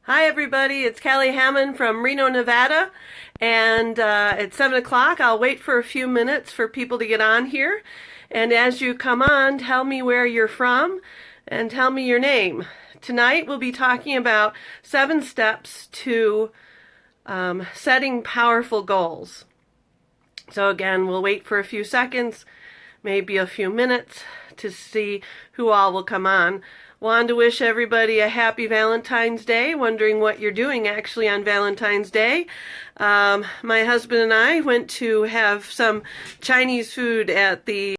Hi, everybody. It's Callie Hammond from Reno, Nevada. And it's 7 o'clock. I'll wait for a few minutes for people to get on here. And as you come on, tell me where you're from and tell me your name. Tonight, we'll be talking about 7 steps to setting powerful goals. So again, we'll wait for a few seconds, maybe a few minutes, to see who all will come on. Wanted to wish everybody a happy Valentine's Day. Wondering what you're doing actually on Valentine's Day. My husband and I went to have some Chinese food at the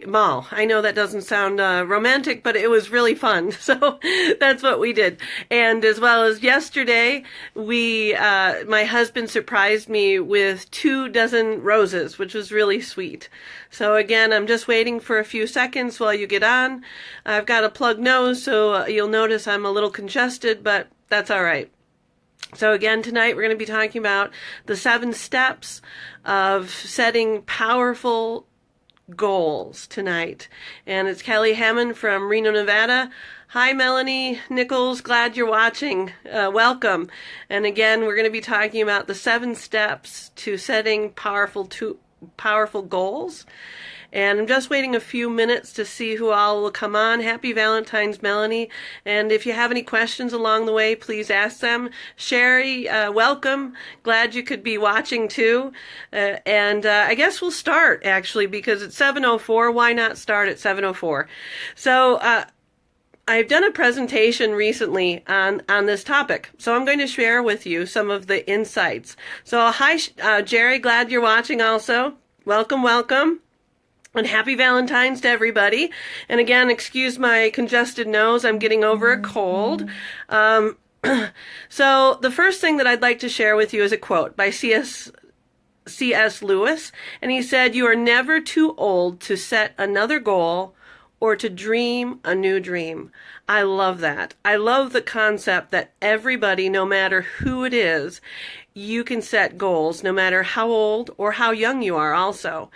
mall. I know that doesn't sound romantic, but it was really fun. So that's what we did. And as well as yesterday, my husband surprised me with 24 roses, which was really sweet. So again, I'm just waiting for a few seconds while you get on. I've got a plugged nose, so you'll notice I'm a little congested, but that's all right. So again, tonight we're going to be talking about the 7 steps of setting powerful goals tonight. And it's Callie Hammond from Reno, Nevada. Hi, Melanie Nichols. Glad you're watching. Welcome. And again, we're going to be talking about the 7 steps to setting powerful goals. And I'm just waiting a few minutes to see who all will come on. Happy Valentine's, Melanie. And if you have any questions along the way, please ask them. Sherry, welcome. Glad you could be watching too. I guess we'll start actually because it's 7:04. Why not start at 7:04? So I've done a presentation recently on this topic. So I'm going to share with you some of the insights. So hi, Jerry. Glad you're watching also. Welcome, welcome. And happy Valentine's to everybody. And again, excuse my congested nose. I'm getting over a cold. So the first thing that I'd like to share with you is a quote by C.S. Lewis. And he said, "You are never too old to set another goal or to dream a new dream." I love that. I love the concept that everybody, no matter who it is, you can set goals, no matter how old or how young you are also.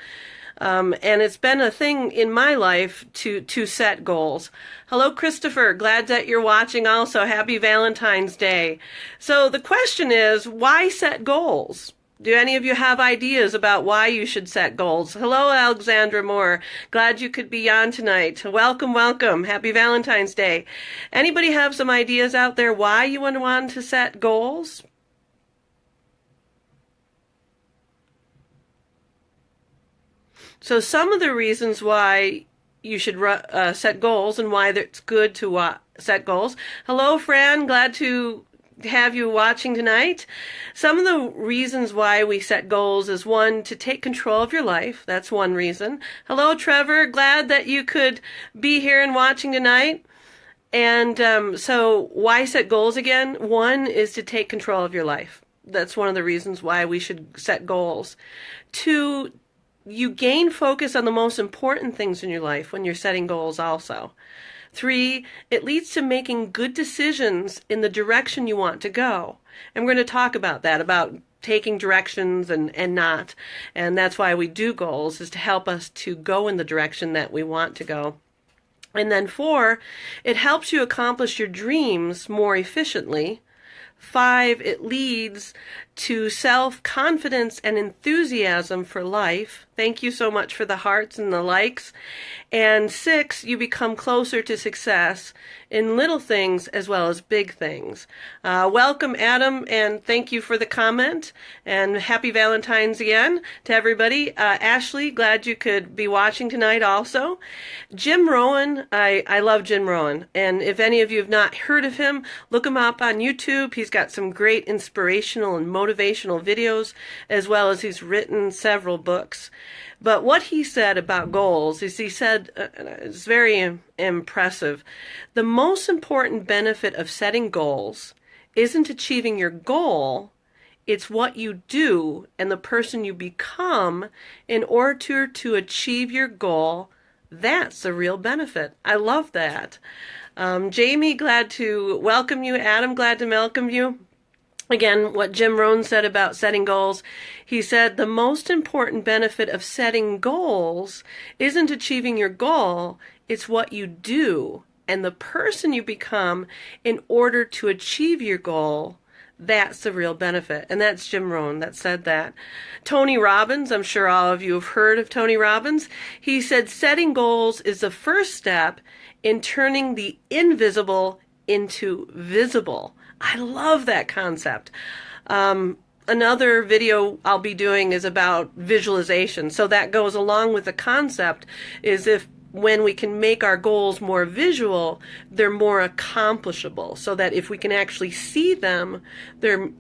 And it's been a thing in my life to set goals. Hello, Christopher. Glad that you're watching also. Happy Valentine's Day. So the question is, why set goals? Do any of you have ideas about why you should set goals? Hello, Alexandra Moore. Glad you could be on tonight. Welcome, welcome. Happy Valentine's Day. Anybody have some ideas out there why you would want to set goals? So some of the reasons why you should set goals and why it's good to set goals. Hello, Fran. Glad to have you watching tonight. Some of the reasons why we set goals is, one, to take control of your life. That's one reason. Hello, Trevor. Glad that you could be here and watching tonight. And so why set goals again? One is to take control of your life. That's one of the reasons why we should set goals. 2, you gain focus on the most important things in your life when you're setting goals also. 3, it leads to making good decisions in the direction you want to go. And we're going to talk about that, about taking directions and not. And that's why we do goals, is to help us to go in the direction that we want to go. And then 4, it helps you accomplish your dreams more efficiently. 5, it leads to self-confidence and enthusiasm for life. Thank you so much for the hearts and the likes. And 6, you become closer to success in little things as well as big things. Welcome, Adam, and thank you for the comment. And happy Valentine's again to everybody. Ashley, glad you could be watching tonight also. Jim Rohn, I love Jim Rohn. And if any of you have not heard of him, look him up on YouTube. He's got some great inspirational and motivational videos, as well as he's written several books. But what he said about goals is, he said, it's very impressive. The most important benefit of setting goals isn't achieving your goal, it's what you do and the person you become in order to achieve your goal. That's the real benefit. I love that. Jamie, glad to welcome you. Adam, glad to welcome you. Again, what Jim Rohn said about setting goals, he said the most important benefit of setting goals isn't achieving your goal, it's what you do and the person you become in order to achieve your goal, that's the real benefit. And that's Jim Rohn that said that. Tony Robbins, I'm sure all of you have heard of Tony Robbins. He said setting goals is the first step in turning the invisible into visible. I love that concept. Another video I'll be doing is about visualization. So that goes along with the concept, is if when we can make our goals more visual, they're more accomplishable, so that if we can actually see them,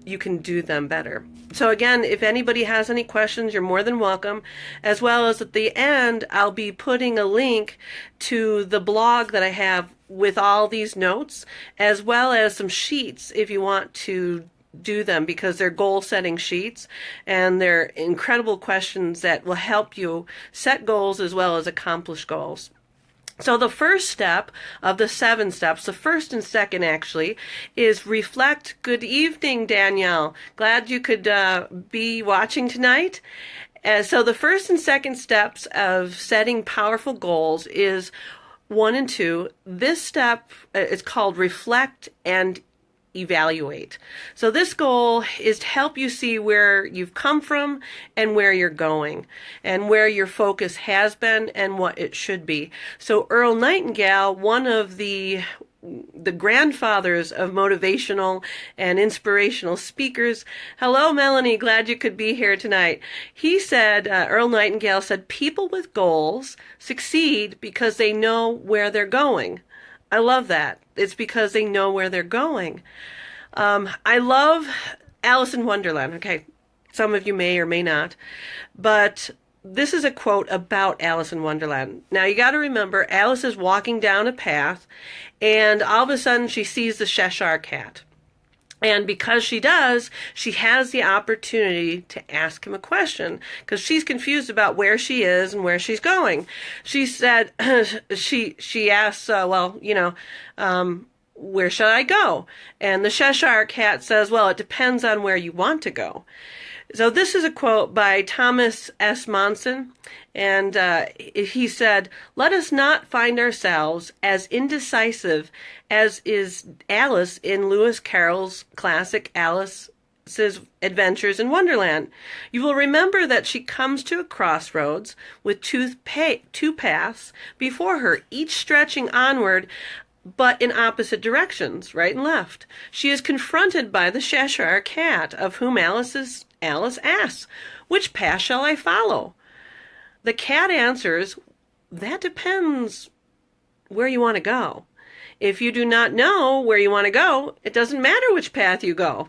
you can do them better. So again, if anybody has any questions, you're more than welcome. As well as at the end, I'll be putting a link to the blog that I have with all these notes, as well as some sheets if you want to do them, because they're goal setting sheets and they're incredible questions that will help you set goals as well as accomplish goals. So the first step of the 7 steps, the first and second actually, is reflect. Good evening, Danielle. Glad you could be watching tonight. So the first and second steps of setting powerful goals is 1 and 2. This step is called reflect and evaluate. So this goal is to help you see where you've come from and where you're going, and where your focus has been and what it should be. So Earl Nightingale, one of the grandfathers of motivational and inspirational speakers. Hello, Melanie. Glad you could be here tonight. He said, Earl Nightingale said, people with goals succeed because they know where they're going. I love that. It's because they know where they're going. I love Alice in Wonderland. Okay, some of you may or may not, but this is a quote about Alice in Wonderland. Now you got to remember, Alice is walking down a path, and all of a sudden she sees the Cheshire Cat. And because she does, she has the opportunity to ask him a question, because she's confused about where she is and where she's going. She said, she asks, where should I go? And the Cheshire Cat says, well, it depends on where you want to go. So this is a quote by Thomas S. Monson, and he said, let us not find ourselves as indecisive as is Alice in Lewis Carroll's classic Alice's Adventures in Wonderland. You will remember that she comes to a crossroads with two paths before her, each stretching onward, but in opposite directions, right and left. She is confronted by the Cheshire Cat, of whom Alice asks, which path shall I follow? The cat answers, that depends where you want to go. If you do not know where you want to go, it doesn't matter which path you go.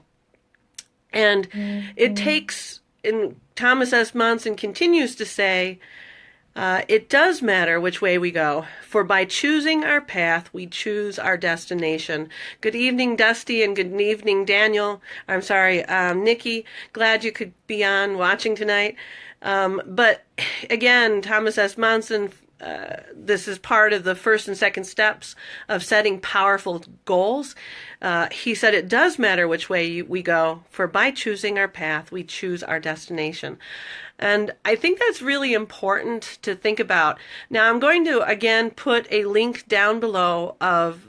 And it takes, and Thomas S. Monson continues to say, it does matter which way we go, for by choosing our path, we choose our destination. Good evening, Dusty, and good evening, Daniel. I'm sorry, Nikki. Glad you could be on watching tonight. But again, Thomas S. Monson, this is part of the first and second steps of setting powerful goals. He said it does matter which way we go, for by choosing our path, we choose our destination. And I think that's really important to think about. Now, I'm going to, again, put a link down below of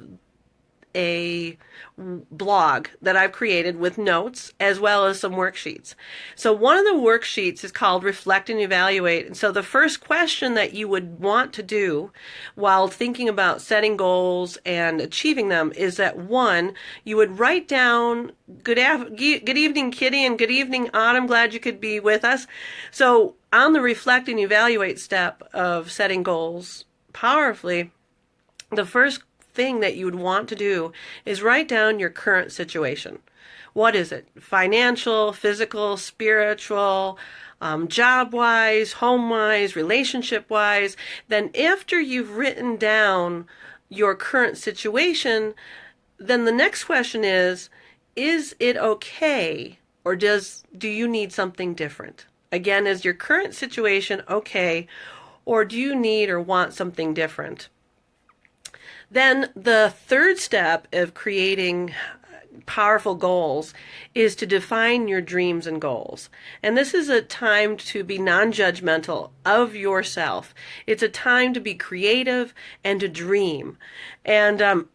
a blog that I've created with notes as well as some worksheets. So one of the worksheets is called Reflect and Evaluate. And so the first question that you would want to do while thinking about setting goals and achieving them is that, one, you would write down, good evening, Kitty, and good evening, Autumn. Glad you could be with us. So on the Reflect and Evaluate step of setting goals powerfully, the first thing that you would want to do is write down your current situation. What is it? Financial, physical, spiritual, job-wise, home-wise, relationship-wise. Then after you've written down your current situation, then the next question is it okay, or do you need something different? Again, is your current situation okay, or do you need or want something different? Then the third step of creating powerful goals is to define your dreams and goals. And this is a time to be non-judgmental of yourself. It's a time to be creative and to dream. And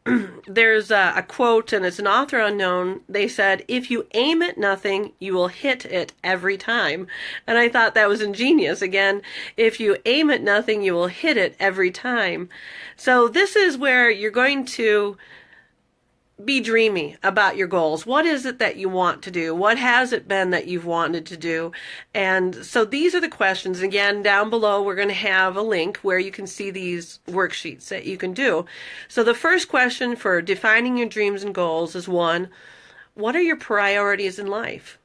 there's a quote, and it's an author unknown. They said, if you aim at nothing, you will hit it every time. And I thought that was ingenious. Again, if you aim at nothing, you will hit it every time. So this is where you're going to be dreamy about your goals. What is it that you want to do? What has it been that you've wanted to do? And so these are the questions. Again, down below, we're going to have a link where you can see these worksheets that you can do. So the first question for defining your dreams and goals is one, what are your priorities in life?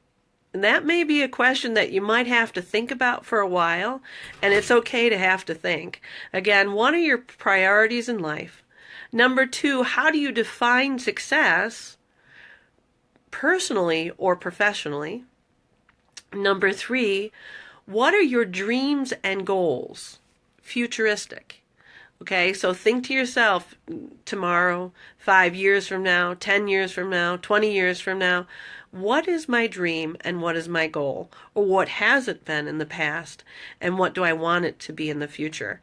And that may be a question that you might have to think about for a while, and it's okay to have to think. Again, what are your priorities in life? Number two, how do you define success personally or professionally? Number three, what are your dreams and goals? Futuristic. Okay, so think to yourself tomorrow, 5 years from now, 10 years from now, 20 years from now, what is my dream and what is my goal? Or what has it been in the past and what do I want it to be in the future?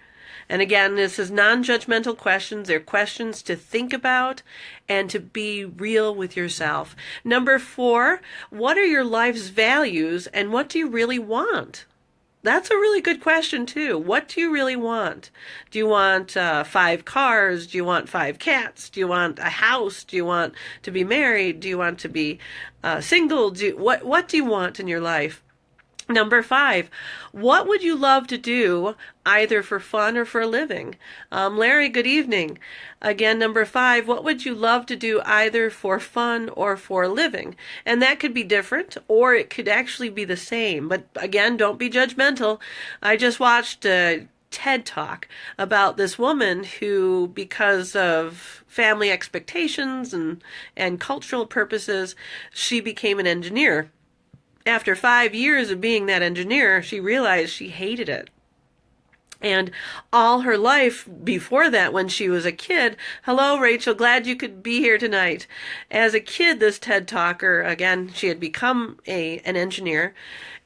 And again, this is non-judgmental questions. They're questions to think about and to be real with yourself. Number four, what are your life's values and what do you really want? That's a really good question too. What do you really want? Do you want 5 cars? Do you want 5 cats? Do you want a house? Do you want to be married? Do you want to be single? What do you want in your life? Number 5, what would you love to do either for fun or for a living? Larry, good evening. Again, number 5, what would you love to do either for fun or for a living? And that could be different or it could actually be the same. But again, don't be judgmental. I just watched a TED Talk about this woman who, because of family expectations and cultural purposes, she became an engineer. After 5 years of being that engineer, she realized she hated it. And all her life before that, when she was a kid, hello, Rachel, glad you could be here tonight. As a kid, this TED Talker, again, she had become an engineer.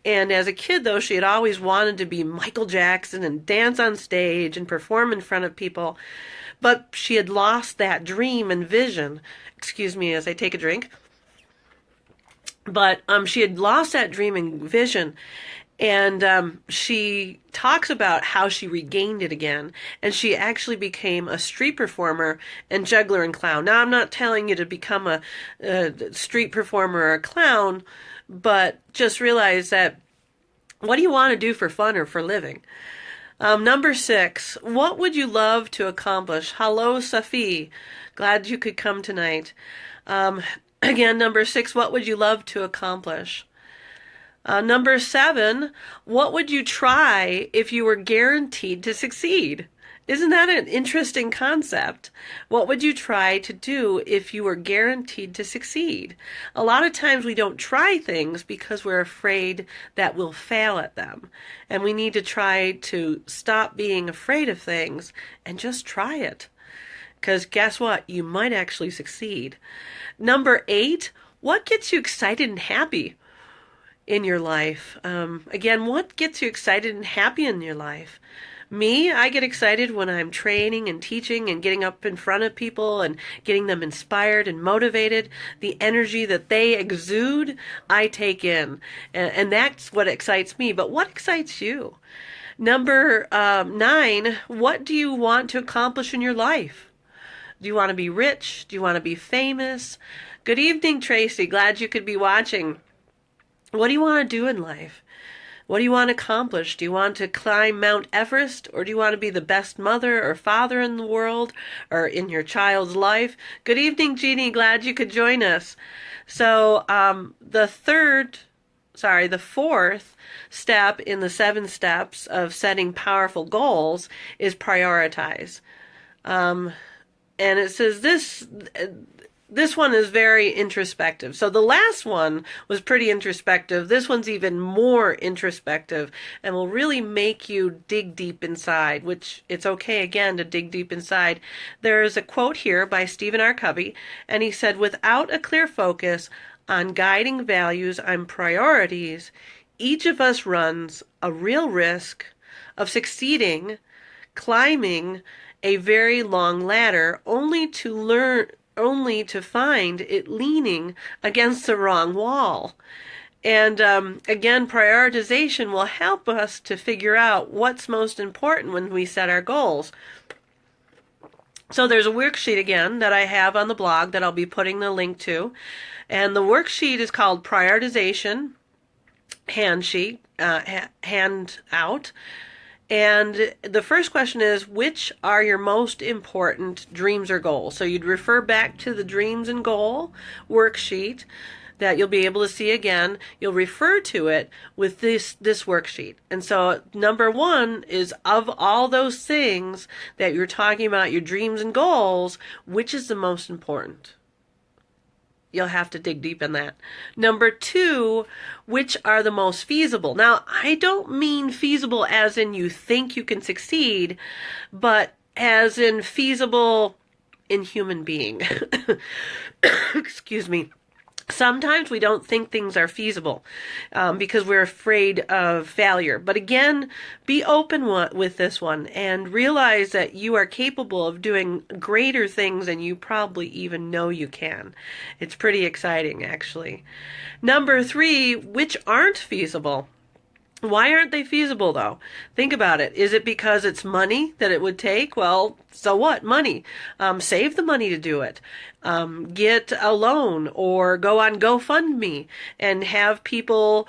And as a kid, though, she had always wanted to be Michael Jackson and dance on stage and perform in front of people. But she had lost that dream and vision. Excuse me as I take a drink. But she had lost that dream and vision, and she talks about how she regained it again, and she actually became a street performer and juggler and clown. Now, I'm not telling you to become a street performer or a clown, but just realize that what do you want to do for fun or for living? Number 6, what would you love to accomplish? Hello, Safi. Glad you could come tonight. Again, number 6, what would you love to accomplish? Number 7, what would you try if you were guaranteed to succeed? Isn't that an interesting concept? What would you try to do if you were guaranteed to succeed? A lot of times we don't try things because we're afraid that we'll fail at them. And we need to try to stop being afraid of things and just try it. Because guess what? You might actually succeed. Number 8, what gets you excited and happy in your life? Again, what gets you excited and happy in your life? Me, I get excited when I'm training and teaching and getting up in front of people and getting them inspired and motivated. The energy that they exude, I take in. And that's what excites me. But what excites you? Number 9, what do you want to accomplish in your life? Do you want to be rich? Do you want to be famous? Good evening, Tracy. Glad you could be watching. What do you want to do in life? What do you want to accomplish? Do you want to climb Mount Everest, or do you want to be the best mother or father in the world or in your child's life? Good evening, Jeannie. Glad you could join us. So the fourth step in the 7 steps of setting powerful goals is prioritize. And it says this, this one is very introspective. So the last one was pretty introspective. This one's even more introspective and will really make you dig deep inside, which it's okay again to dig deep inside. There's a quote here by Stephen R. Covey, and he said, "Without a clear focus on guiding values and priorities, each of us runs a real risk of succeeding, climbing a very long ladder only to find it leaning against the wrong wall." And again, prioritization will help us to figure out what's most important when we set our goals. So there's a worksheet again that I have on the blog that I'll be putting the link to. And the worksheet is called Prioritization Handout. And the first question is, which are your most important dreams or goals? So you'd refer back to the dreams and goal worksheet that you'll be able to see again. You'll refer to it with this worksheet. And so number one is, of all those things that you're talking about, your dreams and goals, which is the most important? You'll have to dig deep in that. Number two, which are the most feasible? Now, I don't mean feasible as in you think you can succeed, but as in feasible in human being. Excuse me. Sometimes we don't think things are feasible because we're afraid of failure. But again, be open with this one and realize that you are capable of doing greater things than you probably even know you can. It's pretty exciting, actually. Number three, which aren't feasible? Why aren't they feasible, though? Think about it. Is it because it's money that it would take? Well, so what? Money. Save the money to do it. Get a loan or go on GoFundMe and have people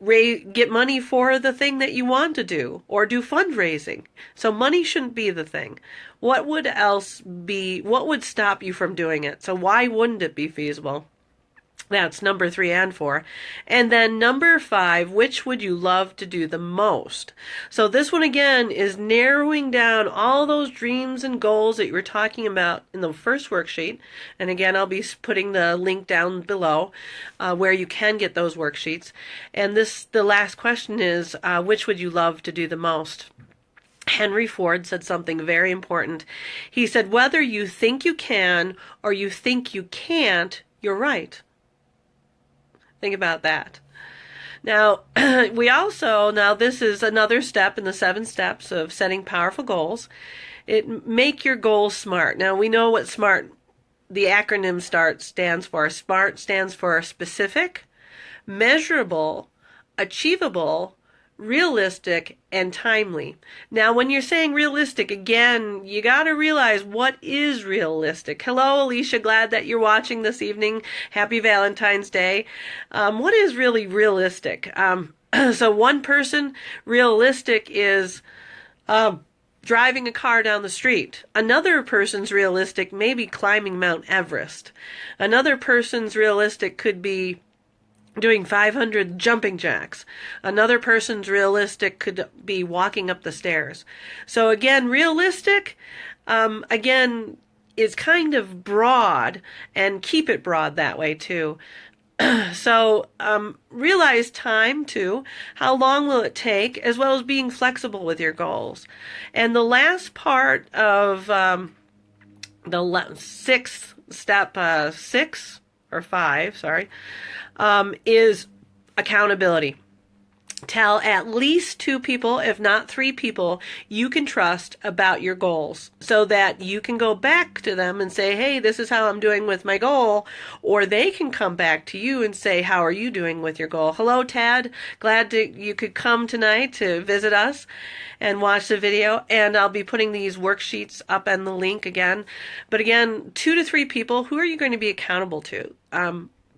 get money for the thing that you want to do, or do fundraising. So money shouldn't be the thing. What would else be? What would stop you from doing it? So why wouldn't it be feasible? That's number 3 and 4. And then number 5, which would you love to do the most? So this one again is narrowing down all those dreams and goals that you were talking about in the first worksheet. And again, I'll be putting the link down below where you can get those worksheets. And the last question is, which would you love to do the most? Henry Ford said something very important. He said, whether you think you can or you think you can't, you're right. Think about that. Now, this is another step in the 7 steps of setting powerful goals. Make your goals SMART. Now, we know what SMART, the acronym stands for. SMART stands for specific, measurable, achievable, realistic, and timely. Now, when you're saying realistic, again, you got to realize what is realistic. Hello, Alicia. Glad that you're watching this evening. Happy Valentine's Day. What is really realistic? So one person, realistic is driving a car down the street. Another person's realistic may be climbing Mount Everest. Another person's realistic could be doing 500 jumping jacks. Another person's realistic could be walking up the stairs. So again, realistic, again, is kind of broad, and keep it broad that way too. So realize time too. How long will it take, as well as being flexible with your goals. And the last part of the sixth step, 6 or 5, sorry, is accountability. Tell at least 2 people, if not 3 people, you can trust about your goals, so that you can go back to them and say, hey, this is how I'm doing with my goal, or they can come back to you and say, how are you doing with your goal? Hello, Tad. Glad you could come tonight to visit us and watch the video, and I'll be putting these worksheets up in the link again. But again, 2 to 3 people, who are you going to be accountable to?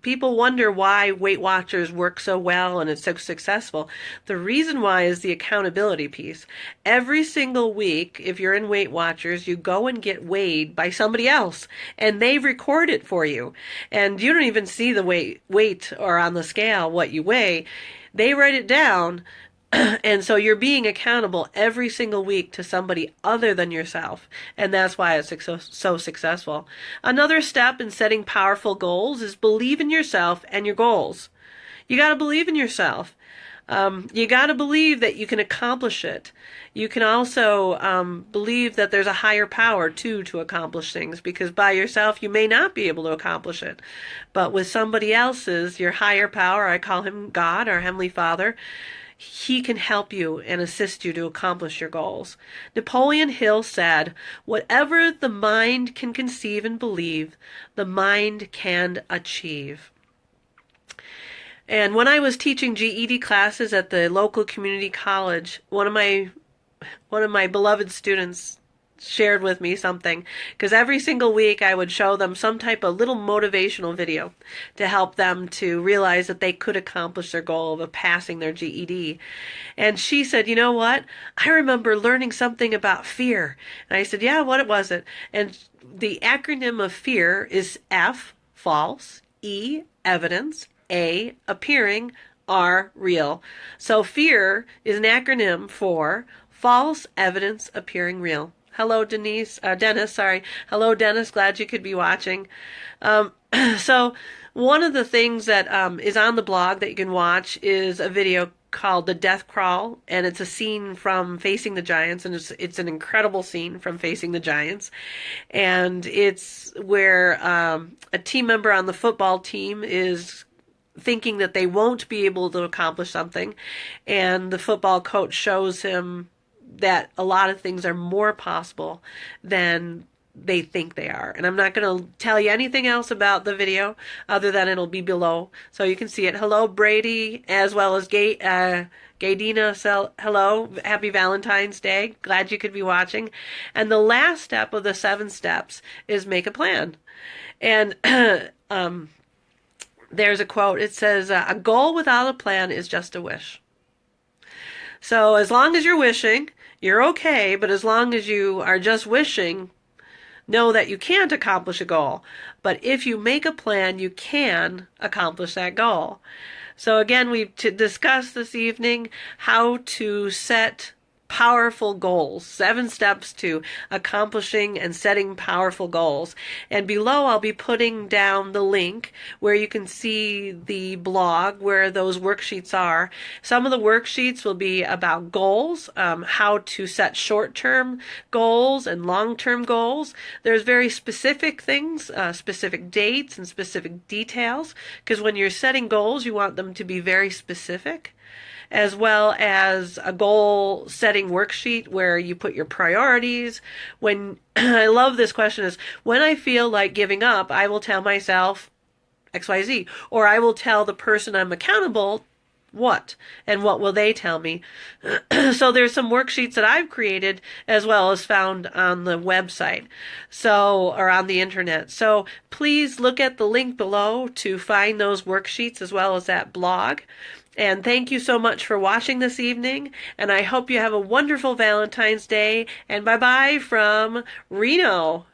People wonder why Weight Watchers work so well and it's so successful. The reason why is the accountability piece. Every single week, if you're in Weight Watchers, you go and get weighed by somebody else, and they record it for you. And you don't even see the weight or on the scale what you weigh. They write it down And so you're being accountable every single week to somebody other than yourself. And that's why it's so successful. Another step in setting powerful goals is believe in yourself and your goals. You got to believe in yourself. You got to believe that you can accomplish it. You can also believe that there's a higher power too to accomplish things, because by yourself you may not be able to accomplish it. But with somebody else's, your higher power, I call him God, our Heavenly Father, he can help you and assist you to accomplish your goals. Napoleon Hill said, "Whatever the mind can conceive and believe, the mind can achieve." And when I was teaching GED classes at the local community college, one of my beloved students shared with me something, because every single week I would show them some type of little motivational video to help them to realize that they could accomplish their goal of passing their GED. And she said, "You know what? I remember learning something about fear." And I said, "Yeah, what was it?" And the acronym of fear is F, false, E, evidence, A, appearing, R, real. So fear is an acronym for false evidence appearing real. Hello, Dennis. Hello, Dennis. Glad you could be watching. So one of the things that is on the blog that you can watch is a video called The Death Crawl, and it's a scene from Facing the Giants, and it's an incredible scene from Facing the Giants. And it's where a team member on the football team is thinking that they won't be able to accomplish something, and the football coach shows him that a lot of things are more possible than they think they are. And I'm not going to tell you anything else about the video other than it'll be below so you can see it. Hello, Brady, as well as Gaydina. Hello, happy Valentine's Day. Glad you could be watching. And the last step of the 7 steps is make a plan. And there's a quote. It says, "A goal without a plan is just a wish." So as long as you're wishing, you're okay, but as long as you are just wishing, know that you can't accomplish a goal. But if you make a plan, you can accomplish that goal. So again, we've discussed this evening how to set powerful goals, 7 steps to accomplishing and setting powerful goals. And below I'll be putting down the link where you can see the blog where those worksheets are. Some of the worksheets will be about goals, how to set short-term goals and long-term goals. There's very specific things, specific dates and specific details, because when you're setting goals you want them to be very specific, as well as a goal setting worksheet where you put your priorities. When I love this question is, when I feel like giving up, I will tell myself XYZ, or I will tell the person I'm accountable what, and what will they tell me. So there's some worksheets that I've created as well as found on the website, or on the internet. So please look at the link below to find those worksheets as well as that blog. And thank you so much for watching this evening, and I hope you have a wonderful Valentine's Day, and bye-bye from Reno.